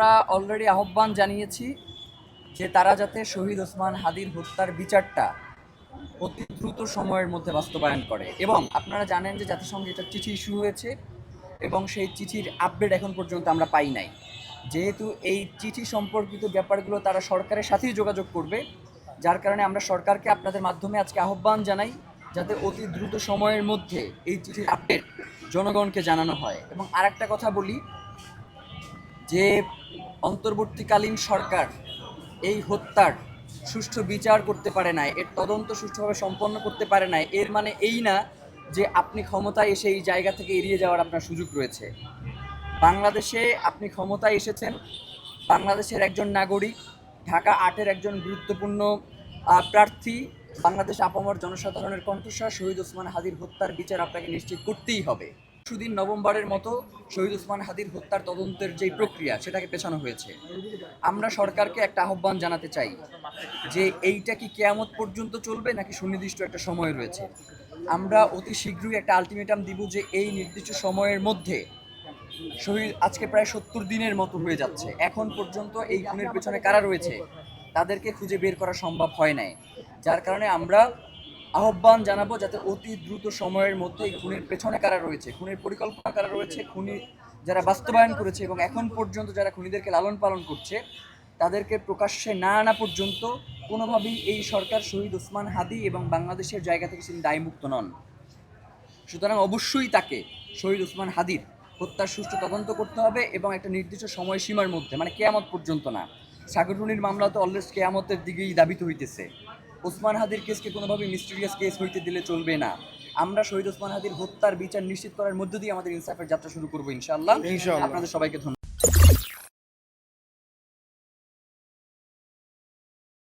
আমরা অলরেডি আহ্বান জানিয়েছি যে তারা যাতে শহীদ ওসমান হাদির হত্যার বিচারটা অতি দ্রুত সময়ের মধ্যে বাস্তবায়ন করে। এবং আপনারা জানেন যে জাতিসংঘে একটা চিঠি ইস্যু হয়েছে এবং সেই চিঠির আপডেট এখন পর্যন্ত আমরা পাই নাই। যেহেতু এই চিঠি সম্পর্কিত ব্যাপারগুলো তারা সরকারের সাথেই যোগাযোগ করবে, যার কারণে আমরা সরকারকে আপনাদের মাধ্যমে আজকে আহ্বান জানাই যাতে অতি দ্রুত সময়ের মধ্যে এই চিঠির আপডেট জনগণকে জানানো হয়। এবং আরেকটা কথা বলি যে অন্তর্বর্তীকালীন সরকার এই হত্যার সুষ্ঠু বিচার করতে পারে নাই, এর তদন্ত সুষ্ঠুভাবে সম্পন্ন করতে পারে নাই, এর মানে এই না যে আপনি ক্ষমতায় এসে এই জায়গা থেকে এড়িয়ে যাওয়ার আপনার সুযোগ রয়েছে। বাংলাদেশে আপনি ক্ষমতায় এসেছেন, বাংলাদেশের একজন নাগরিক, ঢাকা ৮-এর একজন গুরুত্বপূর্ণ প্রার্থী, বাংলাদেশ আপামর জনসাধারণের কণ্ঠস্বর। শহীদ ওসমান হাদির হত্যার বিচার আপনাকে নিশ্চিত করতেই হবে। সুদিন নভেম্বরের মতো শহীদ ওসমান হাদির হত্যার তদন্তের যেই প্রক্রিয়া সেটাকে পেছানো হয়েছে। আমরা সরকারকে একটা আহ্বান জানাতে চাই যে এইটা কি কিয়ামত পর্যন্ত চলবে নাকি সুনির্দিষ্ট একটা সময় রয়েছে। আমরা অতি শীঘ্রই একটা আলটিমেটাম দিব যে এই নির্দিষ্ট সময়ের মধ্যে শহীদ আজকে প্রায় ৭০ দিনের মতো হয়ে যাচ্ছে, এখন পর্যন্ত এই খুনের পেছনে কারা রয়েছে তাদেরকে খুঁজে বের করা সম্ভব হয় নাই। যার কারণে আমরা আহ্বান জানাবো যাতে অতি দ্রুত সময়ের মধ্যে এই খুনের পেছনে কারা রয়েছে, খুনের পরিকল্পনা কারা রয়েছে, খুনি যারা বাস্তবায়ন করেছে এবং এখন পর্যন্ত যারা খুনিদেরকে লালন পালন করছে তাদেরকে প্রকাশ্যে না আনা পর্যন্ত কোনোভাবেই এই সরকার শহীদ ওসমান হাদি এবং বাংলাদেশের জায়গা থেকে তিনি দায়মুক্ত নন। সুতরাং অবশ্যই তাকে শহীদ ওসমান হাদির হত্যার সুষ্ঠু তদন্ত করতে হবে এবং একটা নির্দিষ্ট সময়সীমার মধ্যে, মানে কেয়ামত পর্যন্ত না। সাগররুনির মামলা তো অলরেডি কেয়ামতের দিকেই দাবিত হইতেছে। ওসমান হাদির কেসকে কোনোভাবে মিস্টিরিয়াস কেস হইতে দিলে চলবে না। আমরা শহীদ ওসমান হাদির হত্যার বিচার নিশ্চিত করার মধ্য দিয়ে আমাদের ইনসাফের যাত্রা শুরু করবো ইনশাআল্লাহ। আপনাদের সবাইকে ধন্যবাদ।